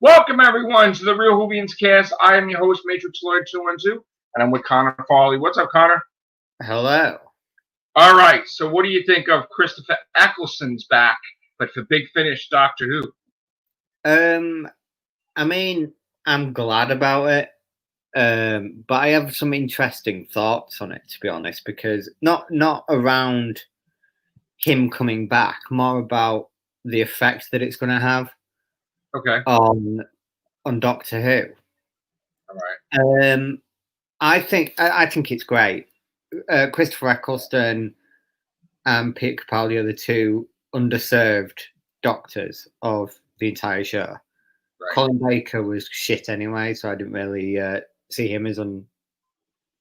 Welcome everyone to the Real Whovians cast. I am your host, Matrix Lloyd 212, and I'm with Connor Farley. What's up, Connor? Hello. All right, so what do you think of Christopher Eccleston's back, but for Big Finish Doctor Who? I mean, I'm glad about it. But I have some interesting thoughts on it, to be honest, because not around him coming back, more about the effect that it's going to have on Doctor Who. All right. I think it's great. Christopher Eccleston and Peter Capaldi are the two underserved doctors of the entire show. Right. Colin Baker was shit anyway, so I didn't really see him as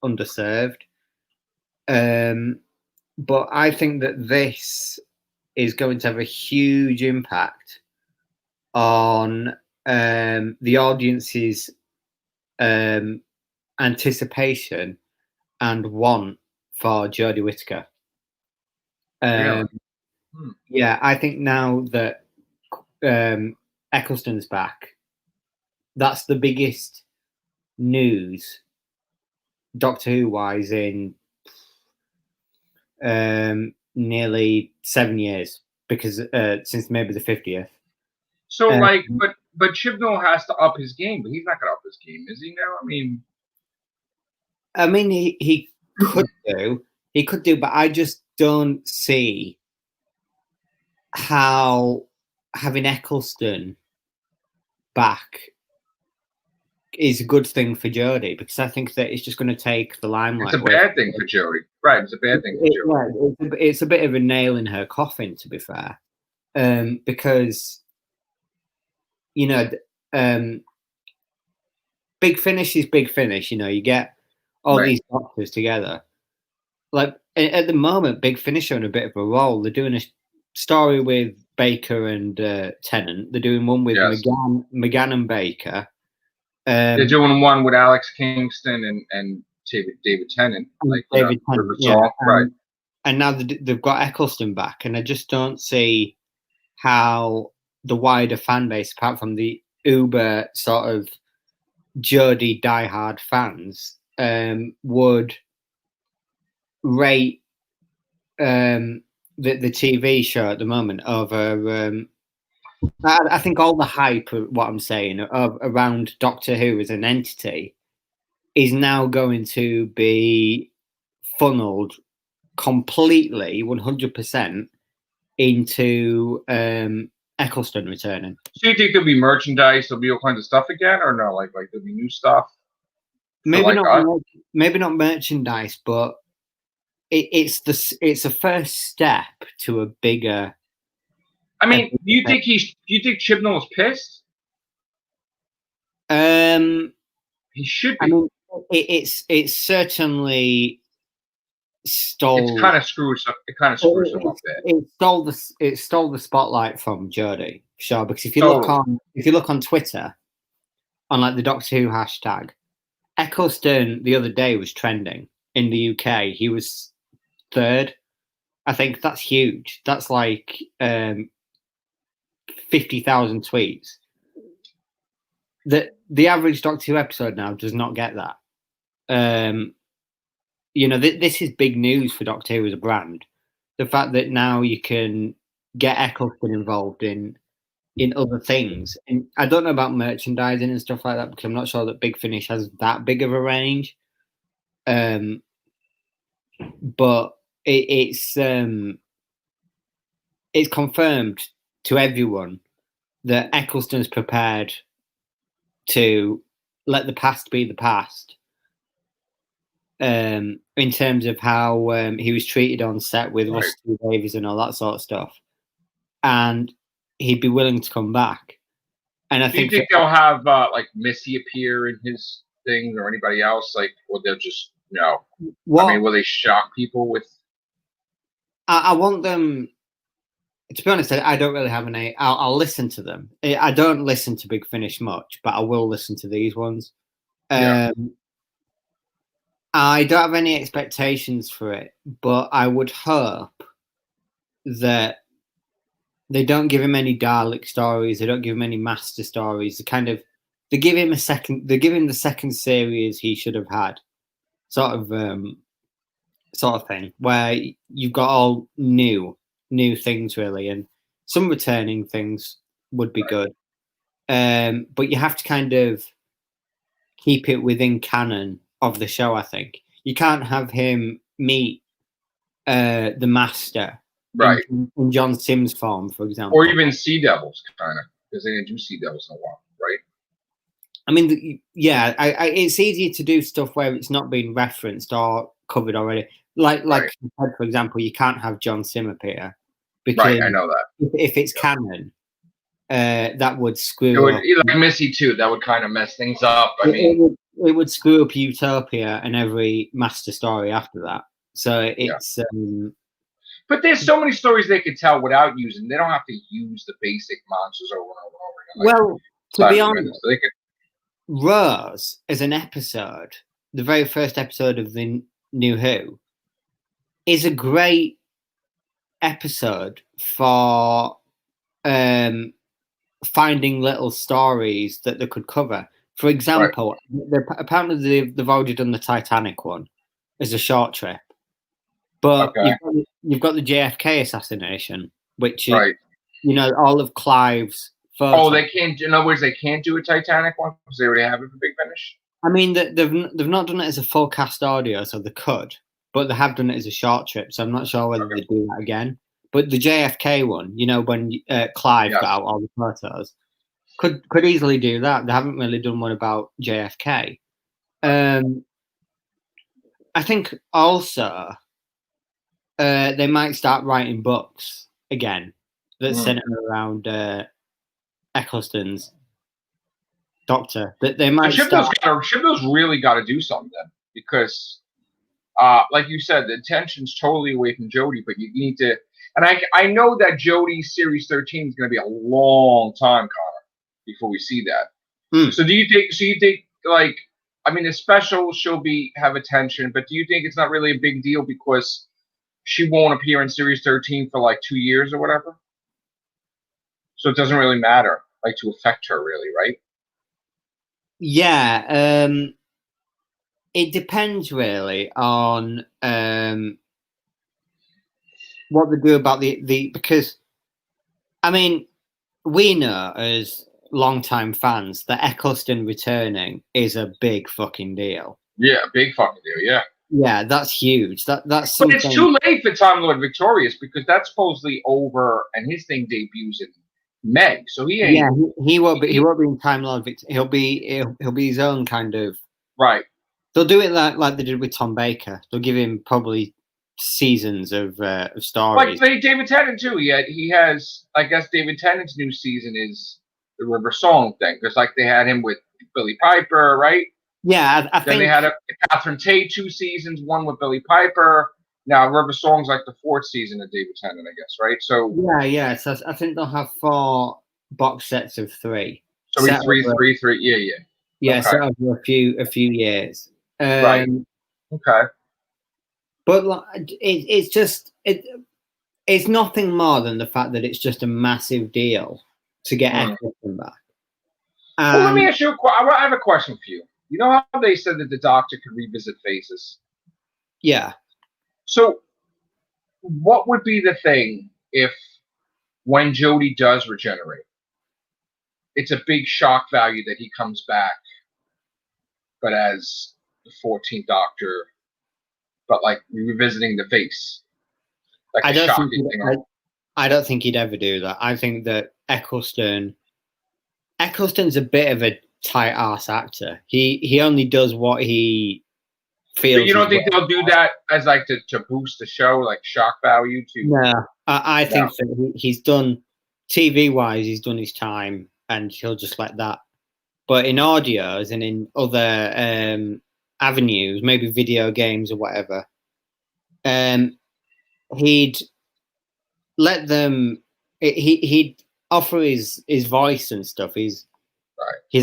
underserved. But I think that this is going to have a huge impact on the audience's anticipation and want for Jodie Whittaker. Really? Yeah, I think now that Eccleston's back, that's the biggest news Doctor Who wise in nearly 7 years, because since maybe the 50th. So but Chibnall has to up his game, but he's not going to up his game, is he now? I mean, he could do, but I just don't see how having Eccleston back is a good thing for Jodie, because I think that it's just going to take the limelight. It's a bad thing for Jodie, right? It's a bad thing for Jodie. It's a bit of a nail in her coffin, to be fair, because Big Finish is Big Finish. You get all these doctors together. Like at the moment, Big Finish are in a bit of a role. They're doing a story with Baker and Tennant. They're doing one with McGann and Baker. They're doing one with Alex Kingston and David Tennant. David Tennant, yeah. Right. And now they've got Eccleston back, and I just don't see how the wider fan base, apart from the uber sort of Jodie diehard fans, would rate the TV show at the moment over. I think all the hype of what I'm saying around Doctor Who as an entity is now going to be funneled completely 100% into Eccleston returning. So you think there'll be merchandise, there'll be all kinds of stuff again, or no? Like there'll be new stuff? Maybe not merchandise, but it's a first step to a bigger. I mean, do you think Chibnall is pissed? He should be. I mean, it's certainly stole. It kind of screws up. It kind of screws him up there. It stole the spotlight from Jodie, sure. Because if you look on Twitter, on like the Doctor Who hashtag, Eccleston the other day was trending in the UK. He was 3rd. I think that's huge. That's like 50,000 tweets. The average Doctor Who episode now does not get that. This is big news for Doctor Who as a brand. The fact that now you can get Eccleston involved in other things. And I don't know about merchandising and stuff like that, because I'm not sure that Big Finish has that big of a range. But it's confirmed to everyone that Eccleston's prepared to let the past be the past. In terms of how he was treated on set with Rusty Davies and all that sort of stuff, and he'd be willing to come back. And I think they'll have like Missy appear in his thing, or anybody else? Like, or they'll just I mean, will they shock people with? I want them. To be honest, I don't really have any. I'll listen to them. I don't listen to Big Finish much, but I will listen to these ones. I don't have any expectations for it, but I would hope that They don't give him any Dalek stories. They don't give him any Master stories. They give him a second. They give him the second series he should have had, sort of thing, where you've got all new things really, and some returning things would be good. But you have to kind of keep it within canon of the show. I think you can't have him meet the Master in John Sims form, for example, or even Sea Devils, kind of, because they didn't do Sea Devils in a while, right? I mean, yeah, it's easier to do stuff where it's not been referenced or covered already. Like for example, you can't have John Sim appear because I know that if it's canon, that would screw up. Like Missy too. That would kind of mess things up. It would screw up Utopia and every Master story after that. So it's. But there's so many stories they could tell without using. They don't have to use the basic monsters over and over and over again. Well, to be honest, Rose as an episode, the very first episode of the New Who, is a great episode for finding little stories that they could cover. For example, apparently they've already done the Titanic one as a short trip, but you've got the JFK assassination, which is, all of Clive's photos. Oh, they can't. In other words, they can't do a Titanic one because they already have it for Big Finish. I mean, they've not done it as a full cast audio, so they could, but they have done it as a short trip. So I'm not sure whether they do that again. But the JFK one, when Clive got out all the photos, could easily do that. They haven't really done one about JFK. I think also they might start writing books again that center around Eccleston's Doctor. That they might. Shipno's really got to do something then, because, like you said, the attention's totally away from Jodie, but you need to. And I know that Jodie's Series 13 is going to be a long time, Connor, before we see that. So do you think? Like, I mean, the special she'll have attention, but do you think it's not really a big deal because she won't appear in Series 13 for like 2 years or whatever? So it doesn't really matter, like, to affect her, really, right? Yeah, it depends really on what they do about the because, I mean, we know as long-time fans that Eccleston returning is a big fucking deal. Yeah, big fucking deal. Yeah. Yeah, that's huge. That's something. But it's too late for Time Lord Victorious because that's supposedly over, and his thing debuts in May, so he ain't. Yeah, he won't be. He won't be in Time Lord. He'll be his own kind of. Right. They'll do it like they did with Tom Baker. They'll give him probably seasons of stories. Like David Tennant too. He has. I guess David Tennant's new season is the River Song thing, because like they had him with Billy Piper, right? Yeah, I think. Then they had Catherine Tate 2 seasons, one with Billy Piper. Now River Song's like the 4th season of David Tennant, I guess, right? So yeah. So I think they'll have 4 box sets of 3. So it's 3. Yeah. Yeah, so over a few years. Right. Okay. But it's just it's nothing more than the fact that it's just a massive deal to get Eccleston back. Well, let me ask you I have a question for you. You know how they said that the Doctor could revisit faces? Yeah. So what would be the thing if, when Jodie does regenerate, it's a big shock value that he comes back, but as the 14th Doctor, but like revisiting the face? Like I don't think he'd ever do that. I think that Eccleston's a bit of a tight ass actor. He only does what he feels. But you don't think they'll do that as like to boost the show, like shock value? No, I think that he's done TV wise. He's done his time, and he'll just let that. But in audios and in other avenues, maybe video games or whatever, he'd let them. He'd offer his voice and stuff. He's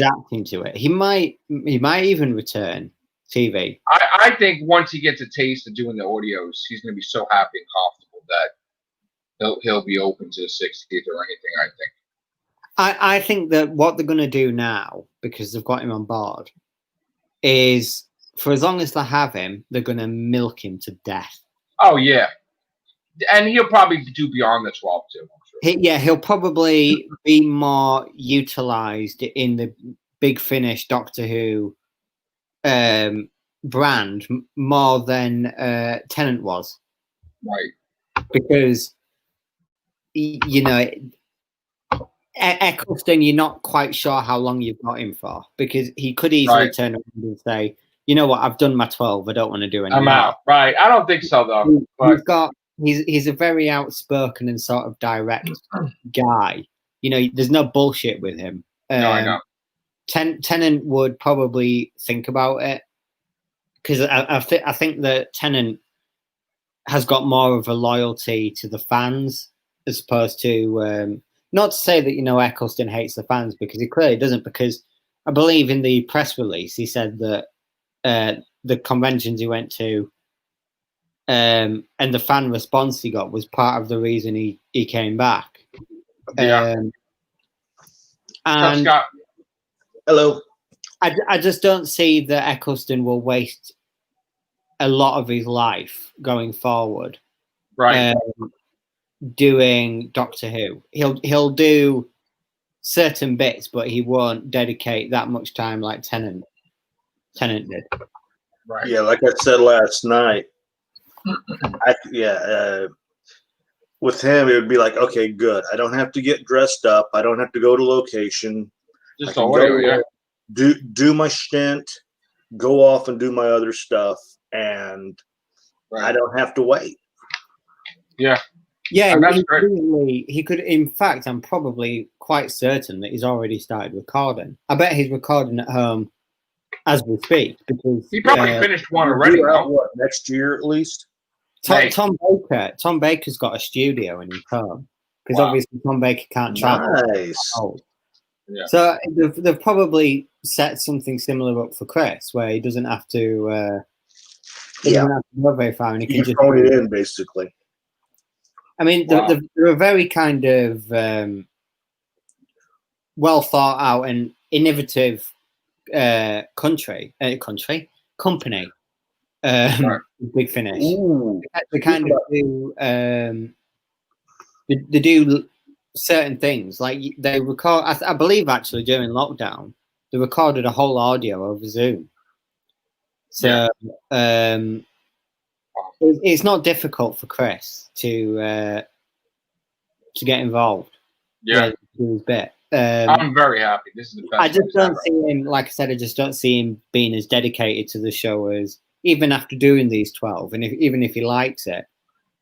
acting to it. He might even return TV. I think once he gets a taste of doing the audios, he's going to be so happy and comfortable he'll be open to the 60th or anything. I think. I think that what they're going to do now, because they've got him on board, is for as long as they have him, they're going to milk him to death. Oh yeah, and he'll probably do beyond the 12 too. I'm sure. He'll probably be more utilized in the Big Finish Doctor Who brand more than Tennant was, right? Because Eccleston, you're not quite sure how long you've got him for, because he could easily turn around and say, "You know what? I've done my 12. I don't want to do any more." I'm out. Right? I don't think so though. But he's a very outspoken and sort of direct guy. There's no bullshit with him. No, I know. Tennant would probably think about it, because I think that Tennant has got more of a loyalty to the fans as opposed to. Not to say that, Eccleston hates the fans, because he clearly doesn't, because I believe in the press release he said that the conventions he went to and the fan response he got was part of the reason he came back. Yeah. And Scott. Hello. I just don't see that Eccleston will waste a lot of his life going forward. Right. Doing Doctor Who. He'll do certain bits, but he won't dedicate that much time like Tennant did. Right. Yeah, like I said last night, with him it would be like, okay, good. I don't have to get dressed up. I don't have to go to location. Just audio, yeah. Do my stint, go off and do my other stuff, and I don't have to wait. Yeah. Yeah, he could. In fact, I'm probably quite certain that he's already started recording. I bet he's recording at home as we speak, because he probably finished one already. What, next year at least? Tom Baker's got a studio in his home, because obviously Tom Baker can't travel. Nice. Yeah. So they've probably set something similar up for Chris, where he doesn't have to. Doesn't have to go very far, and he can just phone it in, basically. I mean, they're a very kind of well thought out and innovative company. Big Finish. Ooh. They kind of do. They do certain things, like they record. I believe actually during lockdown they recorded a whole audio over Zoom. So it's not difficult for Chris to get involved. Yeah, do his bit. I'm very happy. This is the best. I just don't see him. Like I said, I just don't see him being as dedicated to the show as, even after doing these 12, and even if he likes it,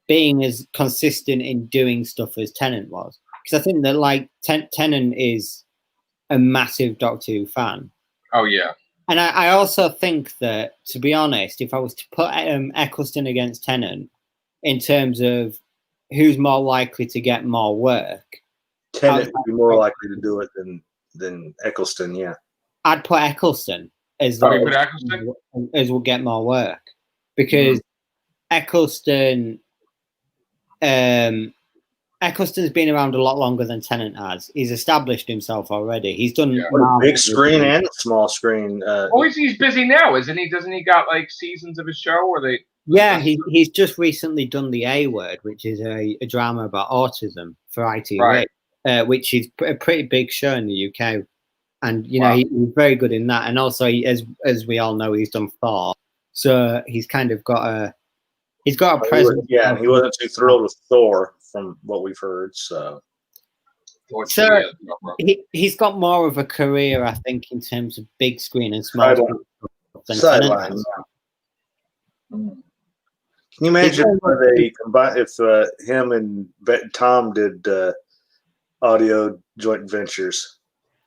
being as consistent in doing stuff as Tennant was. Because I think that like Tennant is a massive Doctor Who fan. Oh yeah. And I also think that, to be honest, if I was to put Eccleston against Tennant in terms of who's more likely to get more work, Tennant would be more likely to do it than Eccleston. Yeah, I'd put Eccleston as will get more work, because Eccleston's been around a lot longer than Tennant has. He's established himself already. He's done big screen and small screen. He's busy now, isn't he? Doesn't he got like seasons of his show? Or they? Yeah, he's just recently done The A Word, which is a drama about autism for ITV, which is a pretty big show in the UK. And he's very good in that. And also, as we all know, he's done Thor, so he's kind of got a presence. Yeah, he wasn't too thrilled with Thor, from what we've heard. So he's got more of a career, I think, in terms of big screen and small screen. Sidelines. Can you imagine if him and Tom did audio joint ventures?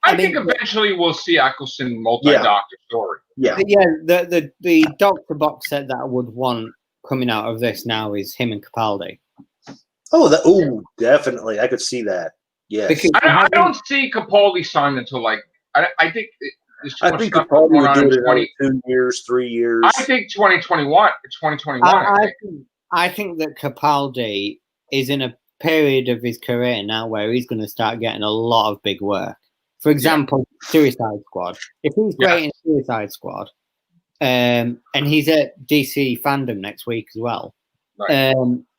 I think eventually we'll see Eccleston multi-doctor story. Yeah. The Doctor box set that I would want coming out of this now is him and Capaldi. Definitely. I could see that. Yeah. I don't see Capaldi signed until I think I think Capaldi would do it in 2 years, 3 years. I think 2021. 2021. I think that Capaldi is in a period of his career now where he's going to start getting a lot of big work. For example, Suicide Squad. If he's great in Suicide Squad, and he's at DC Fandom next week as well,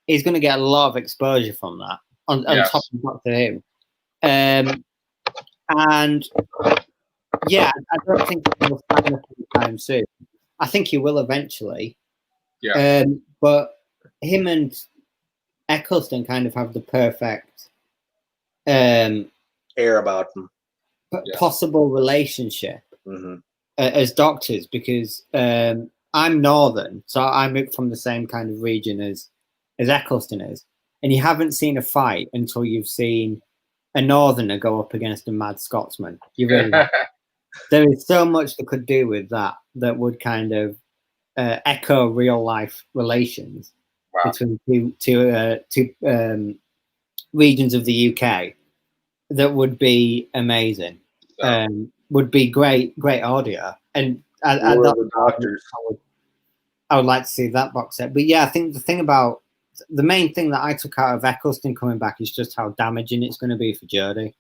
he's going to get a lot of exposure from that on top of Doctor Who. And yeah, I don't think he'll stand up anytime soon. I think he will eventually. Yeah. But him and Eccleston kind of have the perfect air about them. Possible relationship as doctors, because I'm Northern, so I'm from the same kind of region as Eccleston is, and you haven't seen a fight until you've seen a Northerner go up against a mad Scotsman. You really there is so much that could do with that would kind of echo real life relations between two regions of the UK. That would be amazing. Would be great audio, and I would like to see that box set. But yeah, I think the main thing that I took out of Eccleston coming back is just how damaging it's going to be for Jodie.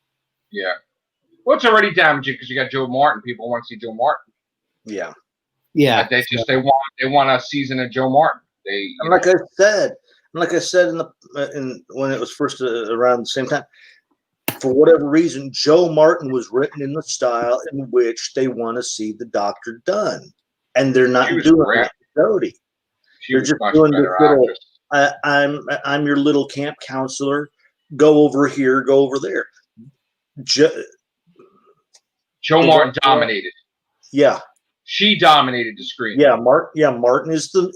Yeah, well, it's already damaging because you got Joe Martin. People want to see Joe Martin. Yeah. They want a season of Joe Martin. Like I said when it was first around the same time. For whatever reason, Joe Martin was written in the style in which they want to see the Doctor done, and they're not doing that to Jodie. They're just doing this little. I'm your little camp counselor. Go over here. Go over there. Joe Martin dominated. Yeah, she dominated the screen. Yeah, Martin is the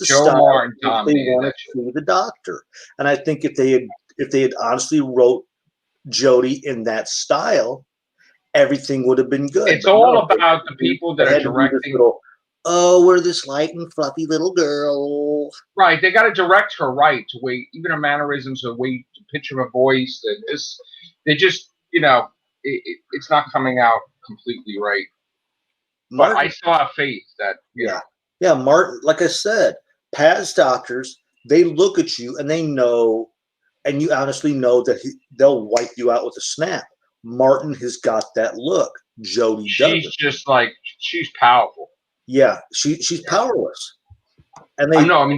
Joe style. Martin dominated. They want to see the Doctor, and I think if they had honestly wrote Jodie in that style, everything would have been good. It's all about the people that are directing. We're this light and fluffy little girl. Right, they got to direct her right to way, even her mannerisms, the way to pitch of her voice. They just, it's not coming out completely right. Martin, but I still have faith that yeah, Martin. Like I said, past doctors, they look at you and they know. And you honestly know that they'll wipe you out with a snap. Martin has got that look. Jodie doesn't. She's just like, she's powerful. Yeah, she's powerless. And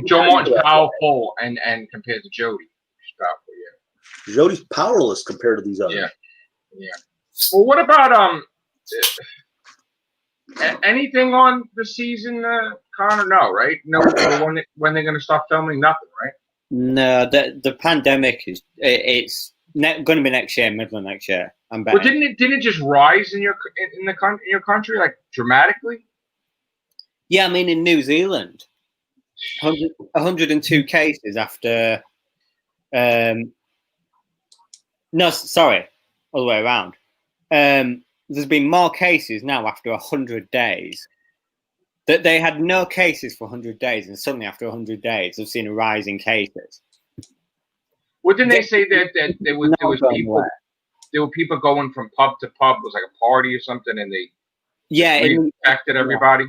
Joe Martin's powerful, and compared to Jodie, she's powerful. Yeah, Jodie's powerless compared to these others. Yeah. Well, what about anything on the season, Connor? No, right? No, when they're going to stop filming? Nothing, right? No, the pandemic it's going to be next year, middle of next year. I'm betting. Well, didn't it just rise in your country like dramatically? Yeah, I mean in New Zealand, 102 cases after. No, sorry, all the way around. There's been more cases now after 100 days. That they had no cases for 100 days, and suddenly after 100 days, they've seen a rise in cases. Well, didn't they say that there were people going from pub to pub? It was like a party or something, and they infected everybody.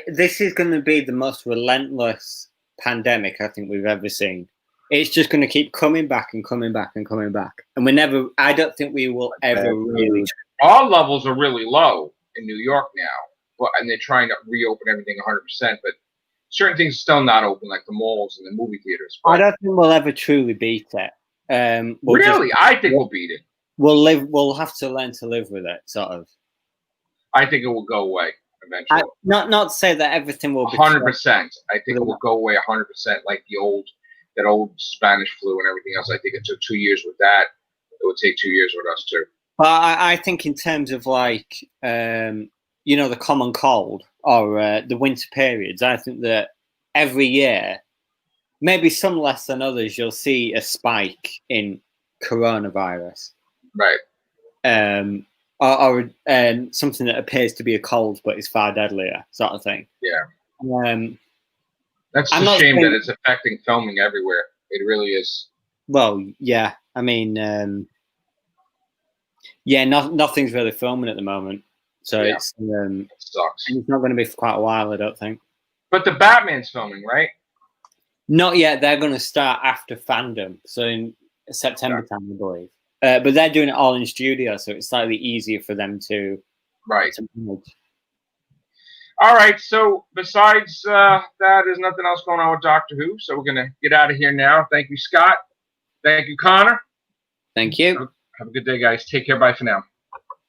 This is going to be the most relentless pandemic I think we've ever seen. It's just going to keep coming back and coming back and coming back, and I don't think we will ever really. Our levels are really low in New York now. And they're trying to reopen everything 100%, but certain things are still not open, like the malls and the movie theaters. But I don't think we'll ever truly beat it. I think we'll beat it. We'll have to learn to live with it, sort of. I think it will go away eventually. Not to say that everything will be 100%. I think it will go away 100%, like that old Spanish flu and everything else. I think it took 2 years with that. It would take 2 years with us too. But I think in terms of like. The common cold or the winter periods, I think that every year, maybe some less than others, you'll see a spike in coronavirus. Right. Or something that appears to be a cold but is far deadlier, sort of thing. Yeah. That's a shame that it's affecting filming everywhere. It really is. Well, yeah. I mean, nothing's really filming at the moment. So it sucks. It's not going to be for quite a while, I don't think. But the Batman's filming, right? Not yet. They're going to start after Fandom, so in September time, I believe. But they're doing it all in studio, so it's slightly easier for them to manage. All right. So besides that, there's nothing else going on with Doctor Who. So we're gonna get out of here now. Thank you, Scott. Thank you, Connor. Thank you. Have a good day, guys. Take care. Bye for now.